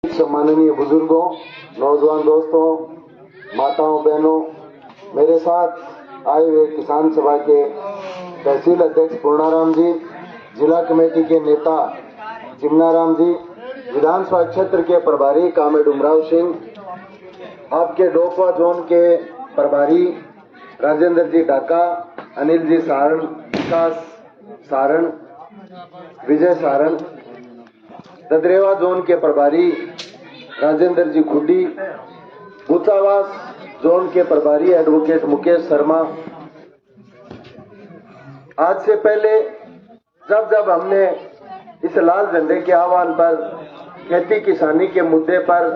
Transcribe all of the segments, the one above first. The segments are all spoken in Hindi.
सम्माननीय बुजुर्गों, नौजवान दोस्तों, माताओं, बहनों, मेरे साथ आए हुए किसान सभा के तहसील अध्यक्ष पूर्णाराम जी, जिला कमेटी के नेता जिमनाराम जी, विधानसभा क्षेत्र के प्रभारी कामेड उमराव सिंह, आपके डोकवा जोन के प्रभारी राजेंद्र जी ढाका, अनिल जी सारण, विकास सारण, विजय सारण, ददरेवा जोन के प्रभारी राजेंद्र जी खुड्डी, गुचावास जोन के प्रभारी एडवोकेट मुकेश शर्मा। आज से पहले जब हमने इस लाल झंडे के आह्वान पर खेती किसानी के मुद्दे पर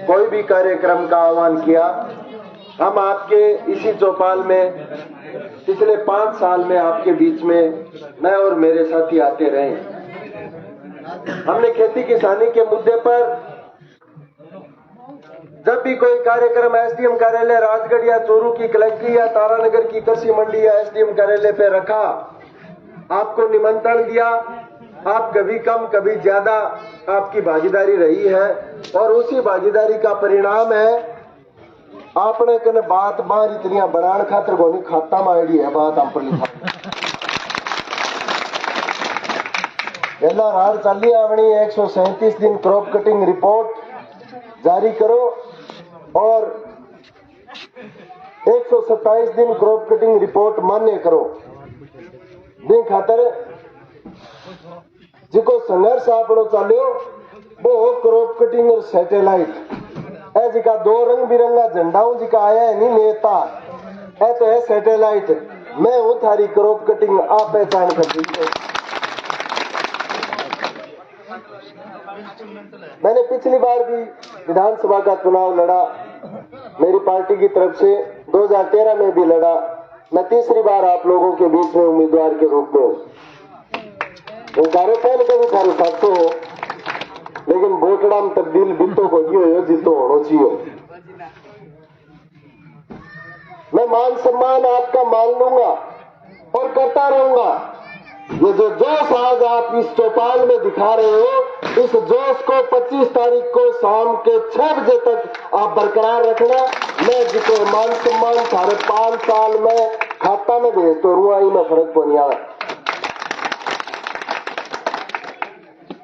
कोई भी कार्यक्रम का आह्वान किया, हम आपके इसी चौपाल में पिछले 5 साल में आपके बीच में मैं और मेरे साथी आते रहे। हमने खेती किसानी के मुद्दे पर जब भी कोई कार्यक्रम एसडीएम कार्यालय राजगढ़ या चोरू की कलेक्ट्री या तारानगर की कृषि मंडी या एसडीएम कार्यालय पे रखा, आपको निमंत्रण दिया, आप कभी कम कभी ज्यादा आपकी भागीदारी रही है और उसी भागीदारी का परिणाम है आपने कने बात बाहर इतनी बनाने खातर कोनी खाता में आईडी है बात हम पर लिखा रार चाली आवनी 137 दिन क्रॉप कटिंग रिपोर्ट जारी करो और 127 दिन क्रॉप कटिंग रिपोर्ट मान्य करो। दिन खातर जिको संघर्ष आपड़ो चाल्यो वो क्रॉप कटिंग और सैटेलाइट है, जिका 2 रंग बिरंगा झंडाओं जिका आया है नहीं नेता है तो है सैटेलाइट। मैं हूं थारी क्रॉप कटिंग आप पहचान कर दीजिए। मैंने पिछली बार भी विधानसभा का चुनाव लड़ा, मेरी पार्टी की तरफ से 2013 में भी लड़ा। मैं तीसरी बार आप लोगों के बीच में उम्मीदवार के रूप में कार्यक्रम का भी थारू साथो हो, लेकिन वोटड़ा में तब्दील बितो को हो जितो होना चाहिए। मैं मान सम्मान आपका मान लूंगा और करता रहूंगा। ये जो जोश आज आप इस चौपाल में दिखा रहे हो, इस जोश को 25 तारीख को शाम के 6 बजे तक आप बरकरार रखना। मैं जिको मान सम्मान साढ़े 5 साल में खाता में भेज तो रुआई में फर्क को नहीं आया।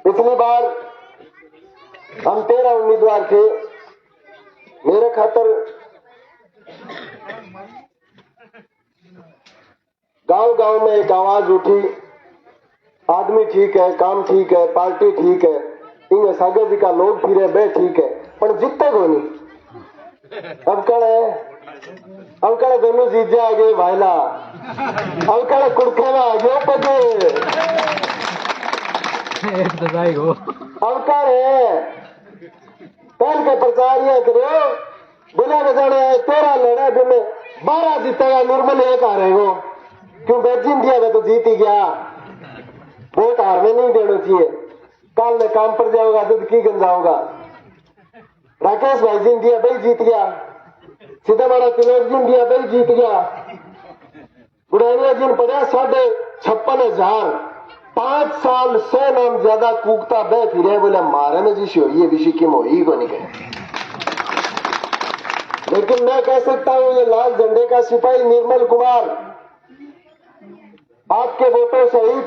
पिछली बार हम 13 उम्मीदवार थे, मेरे खातर गांव-गांव में एक आवाज उठी, आदमी ठीक है, काम ठीक है, पार्टी ठीक है, इन सागर जी का लोग फिरे बे ठीक है, पर जितने को नहीं। अब कड़े दोनों जीजा आ गए भाईला, अब कड़े कुड़खे में आ गए पगे, अब कड़े पहल के प्रचारियां करो, बिना बजाने 13 लड़ा बिना 12 जीतेगा, निर्मल एक आ रहे हो क्यों बेजिन दिया मैं तो जीत ही गया। वोट हारने नहीं देना चाहिए, कल में काम पर जाओगा दूध की गंजाओगा। राकेश भाई जी इंडिया भाई जीत गया, सीतामाड़ा तिलोक जी इंडिया भाई जीत गया, बुढ़ानिया जी पड़ा 56,500 5 साल से नाम ज्यादा कूकता बह फिर बोले मारे में जिशी हो ये विषय की मोही को नहीं कहे। लेकिन मैं कह सकता हूं ये लाल झंडे का सिपाही निर्मल कुमार आपके वोटों सहित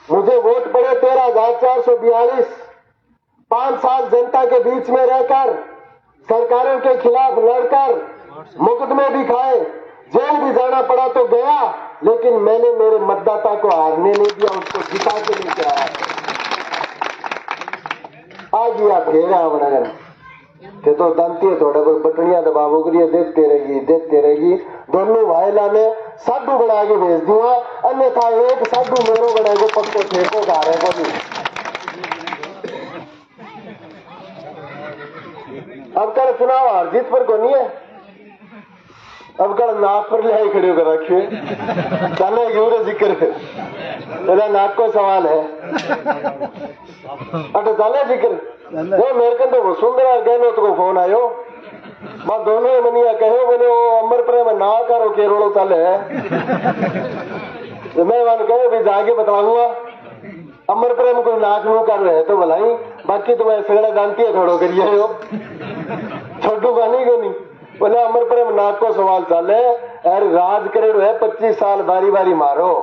मुझे वोट पड़े 13,442। 5 साल जनता के बीच में रहकर सरकारों के खिलाफ लड़कर मुकदमे भी खाए, जेल भी जाना पड़ा तो गया, लेकिन मैंने मेरे मतदाता को हारने नहीं दिया, उसको जिता के लेके आया। आ गया फिर आवड़गर ते तो दंती है थोड़ा बहुत बटनिया दबावोगी देखते रहेगी। दोनों भाईला ने साधु बना के भेज दूंगा, अन्यथा एक साधु मेरो बनेगो पक्को ठेको गा रहे को नहीं। अब कल चुनाव हार जीत पर को नहीं है, अब कल नाक पर ले खड़े कर रखे चले यूरे जिक्र मेरा नाक को सवाल है अटे चले जिक्र वो मेरे को तो सुंदर गहलोत को फोन आयो, मैं दोनों मनिया कहो मैंने वो अमर प्रेम ना करो केरोड़ो चले है तो मैं वन कहो भी जाके बताऊंगा अमर प्रेम कोई नाक नू कर रहे तो भलाई बाकी तो मैं सगड़ा जानती है थोड़ो करिए हो छोटू गानी को नहीं बोले अमर प्रेम नाथ को सवाल चाले यार राज करेड़ो है 25 साल बारी बारी मारो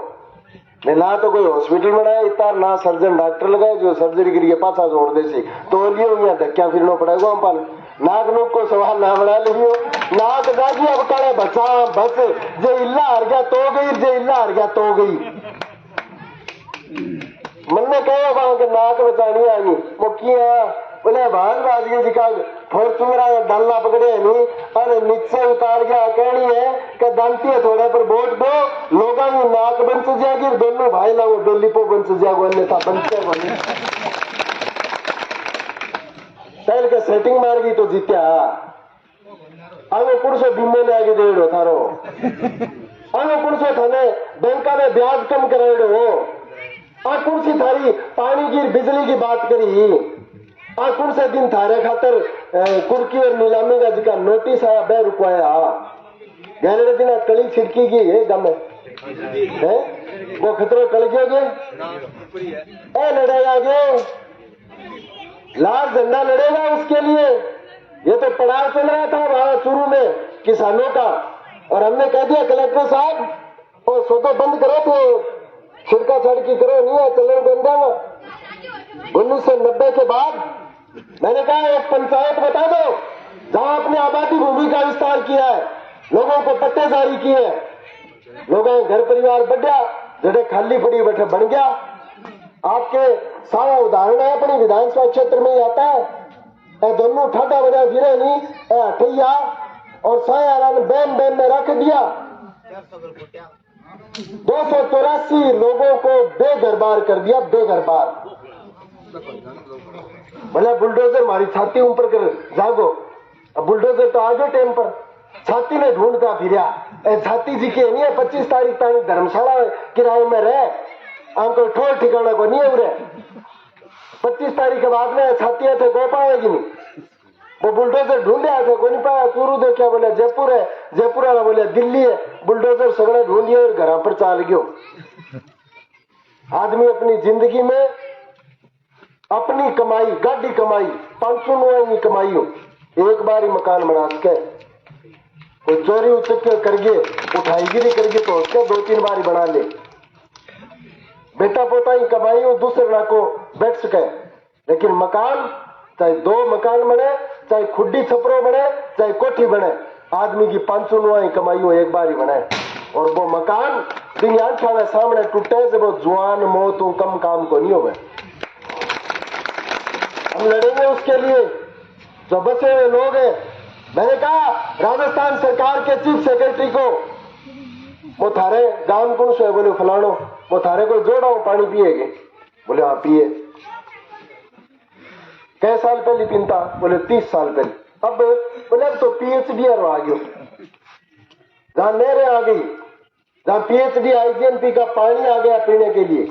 ना तो कोई हॉस्पिटल बनाया इतना ना सर्जन डॉक्टर लगाए जो सर्जरी करिए पाछा जोड़ दे सी तो ये धक्या फिरना पड़ेगा हम पान नाक नुक को सवाल ना बना लियो नाक दागी अब कड़े बचा बस जे इल्ला हार गया तो गई जे इल्ला हार गया तो गई मन ने कहो वहां के नाक बचानी आई मुखिया बोले भान बाजी जी का फॉर्चूनर डालना पकड़े नहीं अरे नीचे उतार गया कहनी है कि दांती थोड़े पर वोट दो लोगों की नाक बन से जाएगी दोनों भाई लाओ डोली पो बन से जाएगा अन्यथा बनते बने पहल के सेटिंग मार गई तो जीत्या आगे पुरुषों बीमे ने आगे दे थारो आगे पुरुषों थाने बैंका में ब्याज कम कराए हो आ कुर्सी थारी पानी की बिजली की बात करी आ कुछ से दिन थारे खातर कुर्की और नीलामी का जिका नोटिस आया 2 रुपया गहरे दिन कली छिड़की की है गम है वो खतरे कल गए ए लड़ेगा गे लाल झंडा लड़ेगा उसके लिए ये तो पड़ाव चल रहा था वहां शुरू में किसानों का और हमने कह दिया कलेक्टर साहब और सोतो बंद करो तो छिड़का छड़की करो नहीं है चलन बन जाएगा 1990 के बाद मैंने कहा एक पंचायत बता दो जहां अपने आबादी भूमि का विस्तार किया है लोगों को पट्टे जारी किए लोगों घर परिवार बढ़िया जड़े खाली पड़ी बैठे बन गया आपके सारा उदाहरण है अपनी विधानसभा क्षेत्र में ही आता है दोनों ठाटा बजा फिरे नहीं हठैया और साया बैन बैन में रख दिया 284 लोगों को बेघरबार कर दिया बेघरबार भले बुलडोजर हमारी छाती ऊपर कर जागो अब बुलडोजर तो आगे टाइम पर छाती ने ढूंढता फिर छाती जी के नहीं है 25 तारीख तक धर्मशाला किराए में रहे हमको ठोर ठिकाना को नहीं उरे 25 तारीख के बाद में छाती थे को पाएगी नहीं वो बुलडोजर ढूंढे थे को नहीं पाया चूरू दे क्या बोले जयपुर है जयपुर वाला बोले दिल्ली है बुलडोजर सगड़े ढूंढिए और घर पर चाल गयो आदमी अपनी जिंदगी में अपनी कमाई गाड़ी कमाई 500 की कमाई हो एक बार ही मकान बना सके कोई चोरी उचक करके उठाईगिरी करके तो उसके 2-3 बार ही बना ले बेटा पोता ही कमाई हो दूसरे ना को बैठ सके लेकिन मकान चाहे 2 मकान बने चाहे खुड्डी छपरो बने चाहे कोठी बने आदमी की 500 की कमाई हो एक बार ही बने और वो मकान दिन आंखों में सामने टूटे जब वो जुआन मौत कम काम को नहीं हो हम लड़ेंगे उसके लिए जो बसे हुए लोग हैं मैंने कहा राजस्थान सरकार के चीफ सेक्रेटरी को वो थारे गांव कौन से बोले फलानो वो थारे को जोड़ाओ पानी पिएगे बोले हाँ पिए कै साल पहले पीता बोले 30 साल पहले अब बोले अब तो पीएचडी आ गयो जहां नहरें आ गई जहां पीएचडी आईजीएमपी का पानी आ गया पीने के लिए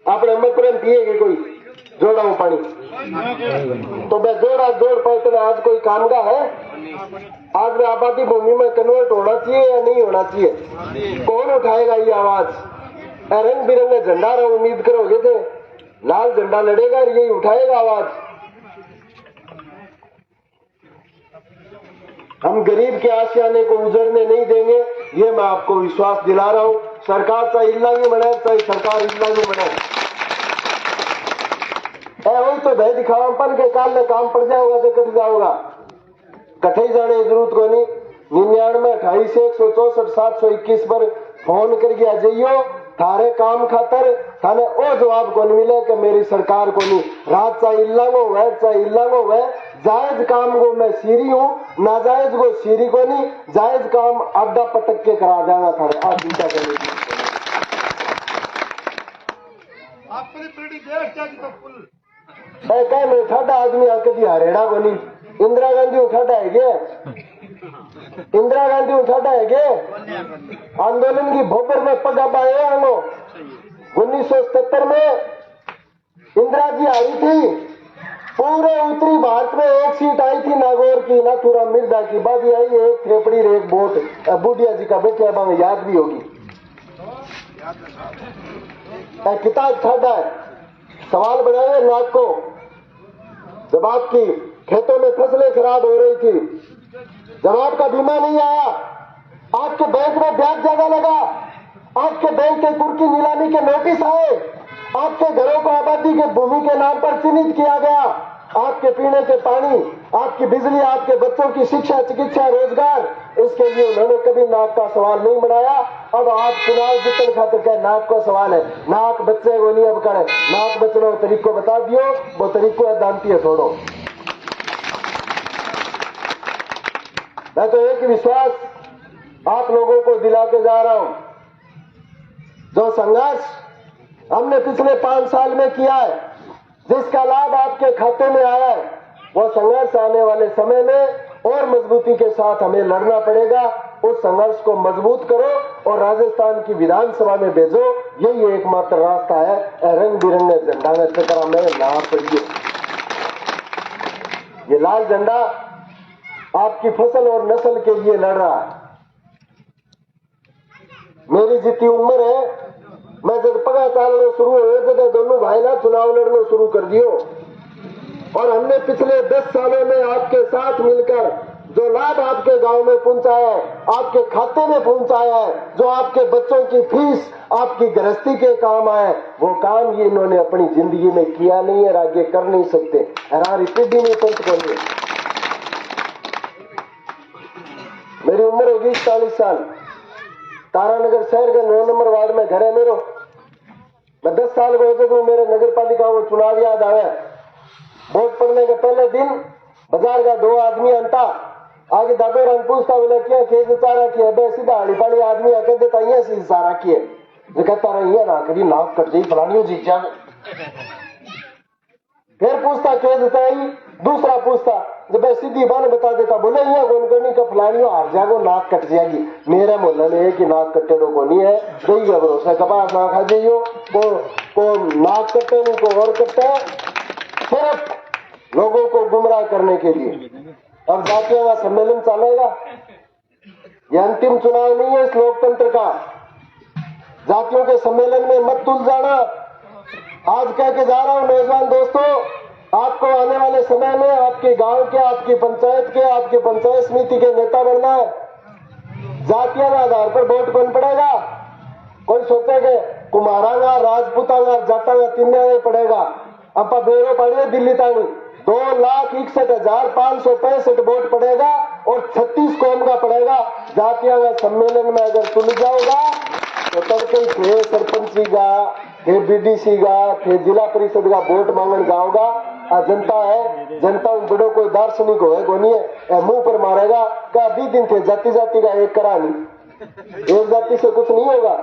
आपने मत पिएगे कोई जोड़ा हूं पानी तो मैं जोड़ पाए तो आज कोई काम का है आज में आबादी भूमि में कन्वर्ट होना चाहिए या नहीं होना चाहिए कौन उठाएगा ये आवाज रंग बिरंगे झंडा उम्मीद करोगे थे लाल झंडा लड़ेगा और यही उठाएगा आवाज हम गरीब के आशियाने को उजड़ने नहीं देंगे ये मैं आपको विश्वास दिला रहा हूं सरकार चाहे इल्लागी बने चाहे सरकार इल्लागी बने वही तो भय दिखावापन के काल में काम पड़ जाओगा तो कट जाओगा कठे जाने की जरूरत को नहीं 99 28 164 721 पर फोन करके आ जाइयो थारे काम खातर थाने ओ जवाब को नहीं मिले कि मेरी सरकार को नहीं रात चाहे इल्लांगो वह जायज काम को मैं सीरी हूँ नाजायज को सीरी को नहीं जायज काम अड्डा पटक के करा जाना थारे आप चिंता करने की साडा आदमी कभी हरेड़ा को नहीं इंदिरा गांधी उठाडा है गे इंदिरा गांधी उठाडा है गे आंदोलन की भोपर में पगा पाए आनो 1977 में इंदिरा जी आई थी पूरे उत्तरी भारत में एक सीट आई थी नागौर की नाथुराम मिर्जा की बाकी आई एक थेपड़ी एक वोट बूढ़िया जी का बेटे अब हमें याद भी होगी किताब ठाडा है सवाल बनाए नाक को, जब आपकी खेतों में फसलें खराब हो रही थी, जब आपका बीमा नहीं आया, आपके बैंक में ब्याज ज्यादा लगा, आपके बैंक के कुर्की नीलामी के नोटिस आए, आपके घरों को आबादी के भूमि के नाम पर चिन्हित किया गया, आपके पीने के पानी, आपकी बिजली, आपके बच्चों की शिक्षा, चिकित्सा, रोजगार, इसके लिए उन्होंने कभी नाक का सवाल नहीं बनाया। अब आप चुनाव जीतने खातिर कहे नाक का सवाल है, नाक बच्चे वो नहीं अब करे, नाक बचना तरीको बता दियो, वो तरीको दानती है छोड़ो। मैं तो एक विश्वास आप लोगों को दिला के जा रहा हूं, जो संघर्ष हमने पिछले 5 साल में किया है, जिसका लाभ आपके खाते में आया है, वो संघर्ष आने वाले समय में और मजबूती के साथ हमें लड़ना पड़ेगा। उस संघर्ष को मजबूत करो और राजस्थान की विधानसभा में भेजो, यही एकमात्र रास्ता है। रंग बिरंगे झंडा में चक्रा में ना पड़िए। ये लाल झंडा आपकी फसल और नस्ल के लिए लड़ रहा है। मेरी जितनी उम्र है, मैं जब पगा चालना शुरू हुए जब दोनों भाई ना चुनाव लड़ना शुरू कर दियो, और हमने पिछले 10 सालों में आपके साथ मिलकर जो लाभ आपके गांव में पहुंचाया है, आपके खाते में पहुंचाया है, जो आपके बच्चों की फीस, आपकी गृहस्थी के काम आए, वो काम ये इन्होंने अपनी जिंदगी में किया नहीं है और आगे कर नहीं सकते। हरारी पीढ़ी नहीं पंच को नहीं। मेरी उम्र होगी 40 साल। तारानगर शहर के 9 नंबर वार्ड में घर है मेरो। मैं 10 साल को होते तो मेरे नगर पालिका को चुनाव याद आया। वोट पड़ने के पहले दिन बाजार का 2 आदमी अंता आगे दादो रंग पूछता बोला क्या खेत चारा किया बे सीधा हड़ी पाड़ी आदमी आके देता ये सी सारा किए जो कहता रही ना कभी नाक कट जाई फलानी जीत जा। फिर पूछता खेत बताई, दूसरा पूछता जब सीधी बात बता देता बोले ये गोनकर्णी का फलानी हार जाएगो नाक कट जाएगी। मेरे मोहल्ले में एक ही नाक कट्टे को नहीं है, दही का भरोसा कपास ना खा जाइयो को नाक कट्टे नहीं को और कट्टे, सिर्फ लोगों को गुमराह करने के लिए। अब जातियों का सम्मेलन चलेगा, यह अंतिम चुनाव नहीं है इस लोकतंत्र का। जातियों के सम्मेलन में मत तुल जाना। आज कह के जा रहा हूं नौजवान दोस्तों, आपको आने वाले समय में आपके गांव के, आपकी पंचायत के, आपकी पंचायत समिति के नेता बनना है। जातियों के आधार पर वोट कौन पड़ेगा? कोई सोचेगा कुमारांगा, राजपूतांगा, जाटांगा तीनों नहीं पड़ेगा। अब बेरो पड़े दिल्ली तानी 2,61,565 वोट पड़ेगा और 36 कौम का पड़ेगा। जातियों का सम्मेलन में अगर तुल जाओगा तो तब कहीं सरपंची का, बीडीसी का, जिला परिषद का वोट मांगने जाओगा। जनता है, जनता बड़ो कोई दार्शनिक हो नहीं है, मुंह पर मारेगा क्या 20 दिन थे जाति जाति का एक करा नहीं। एक जाति से कुछ नहीं होगा,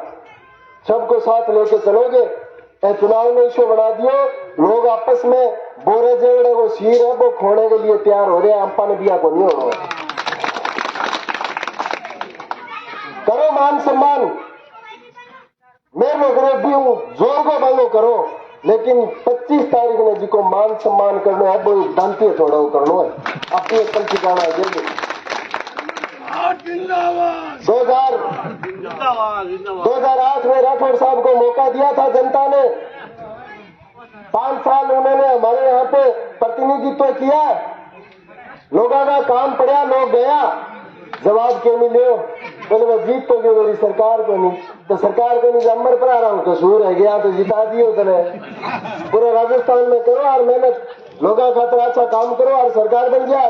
सबको साथ लेके चलोगे। चुनाव में इश्यू बना दियो, लोग आपस में बोरे जेवड़े वो शीर है वो खोने के लिए तैयार हो रहे हैं। अम्पा ने दिया को नहीं हो रहा। करो मान सम्मान, मैं गरीबी हूं, जोर को बांगो करो, लेकिन 25 तारीख ने जिको मान सम्मान करना है वो दांती थोड़ा वो करना है। अपनी अकल ठिकाना है। 2008 में राठौड़ साहब को मौका दिया था जनता ने। 5 साल उन्होंने हमारे यहाँ पे प्रतिनिधित्व किया, लोगों का काम पड़ा, लोग गया, जवाब क्यों नहीं लियो? बोले मैं जीत तो गई, मेरी सरकार को नहीं, तो सरकार को नहीं नंबर पर आ रहा हूँ, कसूर है गया तो जिता दियो। पूरे राजस्थान में करो और मेहनत, लोगों खातर अच्छा काम करो और सरकार बन गया।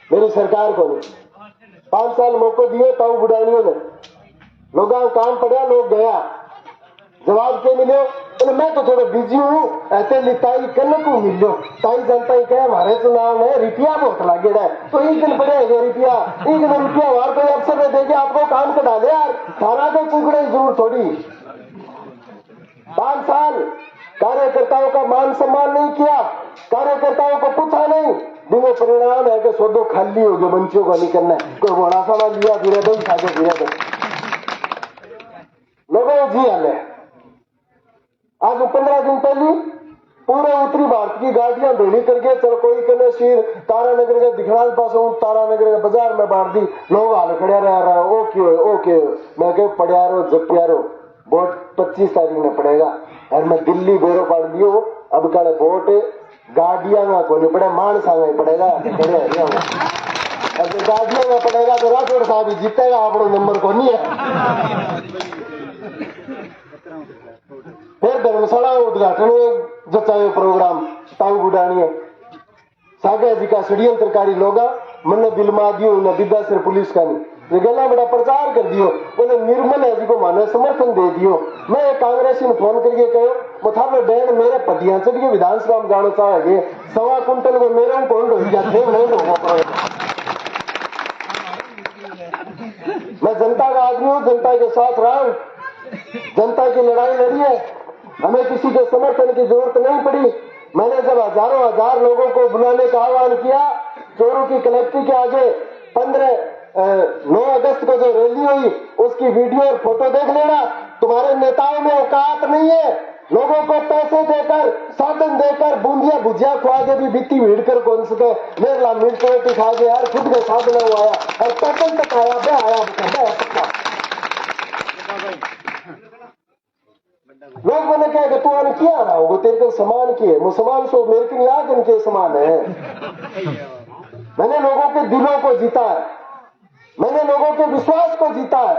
मेरी सरकार को नहीं 5 साल मौके दिए ताऊ बुढ़ानियों ने, लोगों का काम पड़ा, लोग गया, जवाब क्यों मिलो? तो मैं तो थोड़ा बिजी हूँ, ऐसे लिताई करने को मिलो। ताई जनता ही कहे हमारे चुनाव में रुपया बहुत लागेगा है, तो एक दिन पड़ेगा रुपया, एक दिन रुपया वार कोई अफसर में देंगे आपको काम कटा दे यार, सारा को कुकड़े की जरूरत थोड़ी। 5 साल कार्यकर्ताओं का मान सम्मान नहीं किया, कार्यकर्ताओं को पूछा नहीं, बिना परिणाम है कि सौदो खाली हो गया, मंचियों का नहीं करना है, कोई बड़ा साड़ा लिया फिर दो खाते फिर लोगों जी हाल है। आज 15 दिन पहले पूरे उत्तरी भारत की गाड़ियां भेड़ी करके चल कोई कहने शीर तारानगर के दिखलाल पास तारानगर के बाजार में बांट दी, लोग हाल खड़े रहा ओके ओके। मैं कह पड़ा रहो जपिया रहो, वोट 25 तारीख में पड़ेगा। और मैं दिल्ली बेरो पड़ दियो अब कल वोट गाड़िया में को नहीं पड़े मानसा में पड़ेगा खड़े हरिया में अब गाड़िया में पड़ेगा तो राठौड़ साहब ही जीतेगा अपना नंबर को नहीं है। फिर धर्मशाला उद्घाटन जचायो प्रोग्राम ताऊ बुढ़ानी सागा जी का षड्यंत्रकारी लोगा मन बिलमा दियो उन्हें विद्यासर पुलिस का नहीं गला बड़ा प्रचार कर दियो उन्हें निर्मल है जी को माने समर्थन दे दियो। मैं कांग्रेसी ने फोन करके कहो मुथाबे बहन मेरे पतियां चढ़ के विधानसभा में गाड़ो चाहे 1.25 कुंटल को मेरे कौन हो गया थे नहीं होगा। मैं जनता का आदमी हूँ, जनता के साथ रहा हूँ, जनता की लड़ाई लड़ी है, हमें किसी के समर्थन की जरूरत नहीं पड़ी। मैंने जब हजारों हजार लोगों को बुलाने का आह्वान किया चोरों की कलेक्ट्री के आगे 9 अगस्त को जो रैली हुई उसकी वीडियो और फोटो देख लेना। तुम्हारे नेताओं में औकात नहीं है, लोगों को पैसे देकर साधन देकर बूंदिया भुजिया खुआ के भी बित्ती भीड़ कर कौन सके मेरा मिर्च रोटी खा के यार खुद के साधन हुआ और पैदल तक आया बे आया लोग मैंने कहा कि तू आने किया रहा हो तेरे को समान किए मुसलमान सो मेरे को याद इनके समान है। मैंने लोगों के दिलों को जीता है, मैंने लोगों के विश्वास को जीता है।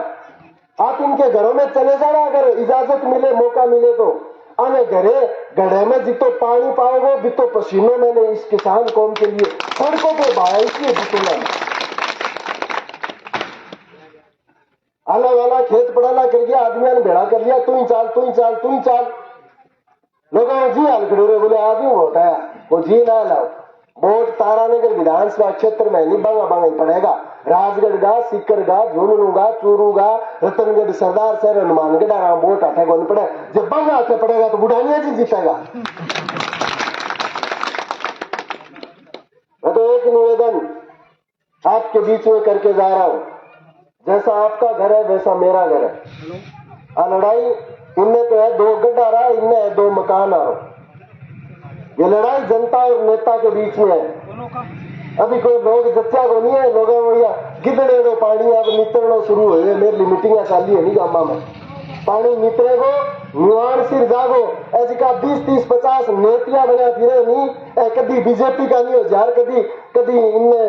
आप इनके घरों में चले जाना अगर इजाजत मिले मौका मिले तो आने गढ़े में जितो पानी पाओगे बितो पसीनों मैंने इस किसान कौम के लिए सड़कों पर बहाई की जितूंगा। आला वाला खेत पड़ाला कर गया आदमी ने भेड़ा कर लिया तू ही चाल तू ही चाल तू ही चाल लोगों ने जी हाल खड़े बोले आदमी वोट आया वो जी ना लाओ वोट तारानगर विधानसभा क्षेत्र में नहीं बांगा बांगा ही पड़ेगा। राजगढ़ गा सीकर गा झुंझुनू गा चूरू गा रतनगढ़ सरदार शहर हनुमानगढ़ आराम वोट आते को नहीं पड़े जब बांगा आते पड़ेगा तो बुढ़ानिया जी जीतेगा। मैं तो एक निवेदन आपके बीच में करके जा रहा हूं, जैसा आपका घर है वैसा मेरा घर है। लड़ाई इनमें तो है 2 गड्ढा रहा इनमें है 2 मकान आ रहा। ये लड़ाई जनता और नेता के बीच में है। अभी कोई लोग जच्चा को नहीं है लोगों भैया गिदड़े दो पानी अब नितरना शुरू हो गए मेरी मीटिंग चाली है नहीं गामा में पानी नितरे को निवाण सिर जागो ऐसी का 20-30-50 नेतिया बना फिरे नहीं कभी बीजेपी का नहीं हो जा कभी कभी इनमें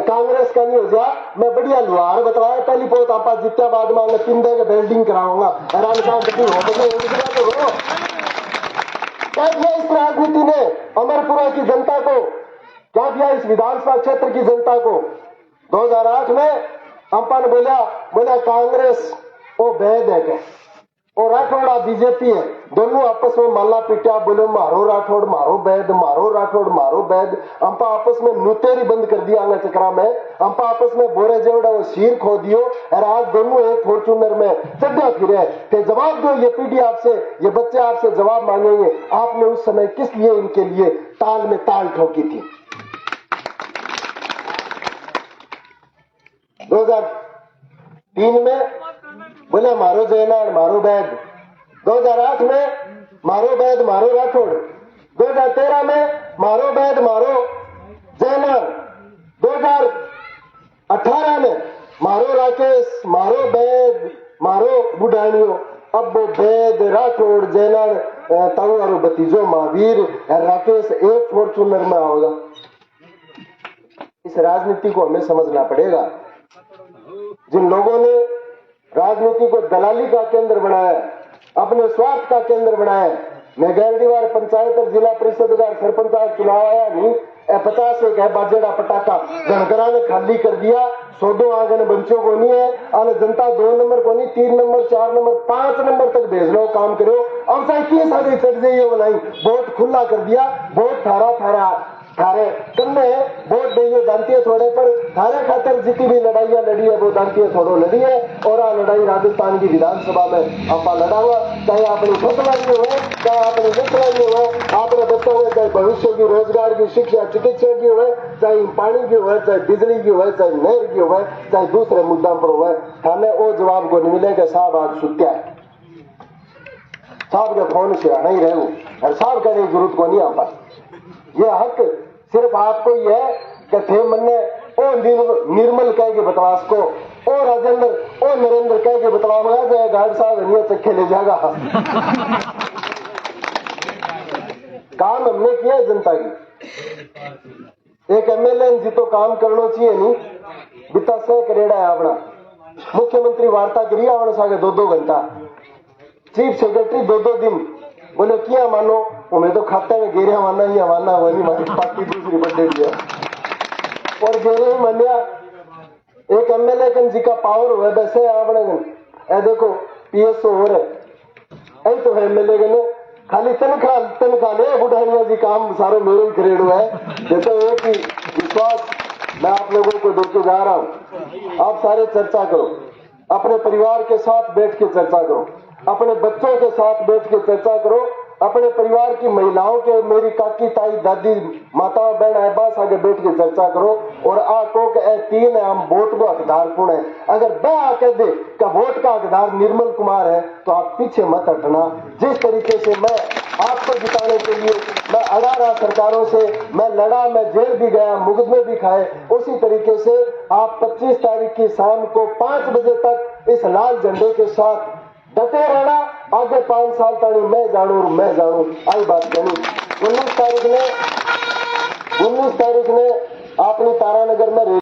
कांग्रेस का नहीं हो जा। मैं बढ़िया लुहार बताया पहली पोत आपा जितना बाद में पिंडे के बिल्डिंग कराऊंगा हैरान हो क्या किया इस राजनीति ने अमरपुरा की जनता को, क्या किया इस विधानसभा क्षेत्र की जनता को। 2008 में अंपा ने बोला कांग्रेस वो वैध है क्या और राठौड़ा बीजेपी है दोनों आपस में माला पिटिया बोले मारो राठौड़ मारो वैद मारो राठौड़ मारो वैद। अंपा आपस में नुतेरी बंद कर दिया आंगा चक्रा में अंपा आपस में बोरे जेवड़ा वो शीर खो दियो और आज दोनों एक फॉर्चूनर में चढ़ा फिरे थे। जवाब दो ये पीढ़ी आपसे ये बच्चे आपसे जवाब मांगेंगे आपने उस समय किस लिए इनके लिए ताल में ताल ठोकी थी। 2003 में बोले मारो जयनार मारो बैद, 2008 में मारो बैद मारो राठौड़, 2013 में मारो बैद मारो जयनार, 2018 में मारो राकेश मारो बैद मारो बुढ़ानियो। अब वो बैद राठौड़ जयनार ताऊ और भतीजो महावीर राकेश एक फॉर्चूनर में आओगा। इस राजनीति को हमें समझना पड़ेगा। जिन लोगों ने राजनीति को दलाली का केंद्र बनाया अपने स्वार्थ का केंद्र बनाया। मैं गैरडी बार पंचायत और जिला परिषद का सरपंच चुनाव आया नहीं 50 एक है बाजेड़ा पटाखा घनकरा ने खाली कर दिया 100 आंगन बंचों को नहीं है आने जनता 2 नंबर को नहीं 3 नंबर 4 नंबर 5 नंबर तक भेज लो काम करो। अब चाहे की सारी चढ़ जाइए बनाई वोट खुला कर दिया वोट थारे कन्ने वोट देइए जानती है थोड़े पर थारे खातर जितनी भी लड़ाइयां लड़ी है वो जानती है थोड़ो लड़ी है और आ लड़ाई राजस्थान की विधानसभा में आपा लड़ाऊंगा चाहे अपनी फसल की हो चाहे अपनी नस्ल की हो आपने बच्चों में चाहे भविष्य की रोजगार की शिक्षा चिकित्सा की हो चाहे पानी की हो चाहे बिजली की हो चाहे नहर की हो चाहे दूसरे मुद्दा पर हो थाने वो जवाब को नहीं मिलेगा साहब आज सुत्या है साहब के फोन से आना ही रहे और साहब कहने की जरूरत को नहीं आ पाती। ये हक सिर्फ आपको ही है कि थे मन्ने ओ निर्मल कह के बतवास को ओ राजेंद्र ओ नरेंद्र कह के बतवा जाए गार्ड साहब चक्के ले जाएगा। काम हमने किया है जनता की। एक एमएलए जी तो काम करना चाहिए नहीं, बिता सह करेड़ा है अपना। मुख्यमंत्री वार्ता करिए आवण सागे 2-2 घंटा, चीफ सेक्रेटरी 2-2 दिन बोले किया मानो मैं तो खाते में गेरिया मानना ही मानना वही हमारी पार्टी दूसरी बर्थडे दिया और गेरे ही मान्या। एक एमएलए कन जी का पावर हुआ वैसे आपने ए देखो पीएसओ हो रहे ऐ तो है एमएलए कन खाली तनखा ले बुढ़ानिया जी काम सारे मेरे ही करेड़ो है। जैसे एक ही विश्वास मैं आप लोगों को देके जा रहा हूं, आप सारे चर्चा करो, अपने परिवार के साथ बैठ के चर्चा करो, अपने बच्चों के साथ बैठ के चर्चा करो, अपने परिवार की महिलाओं के, मेरी काकी ताई दादी माताओं बहन अब्बास आगे बैठ के चर्चा करो और आको के ए 3 है हम वोट को हकदार कौन है। अगर वह आके दे का वोट का हकदार निर्मल कुमार है तो आप पीछे मत हटना। जिस तरीके से मैं आपको जिताने के लिए मैं अड़ा रहा सरकारों से, मैं लड़ा, मैं जेल भी गया, मुकदमे भी खाए, उसी तरीके से आप 25 तारीख की शाम को 5 बजे तक इस लाल झंडे के साथ डटे रहना। आगे 5 साल तक मैं जानू आई बात कहनी। 19 तारीख ने आपने तारानगर में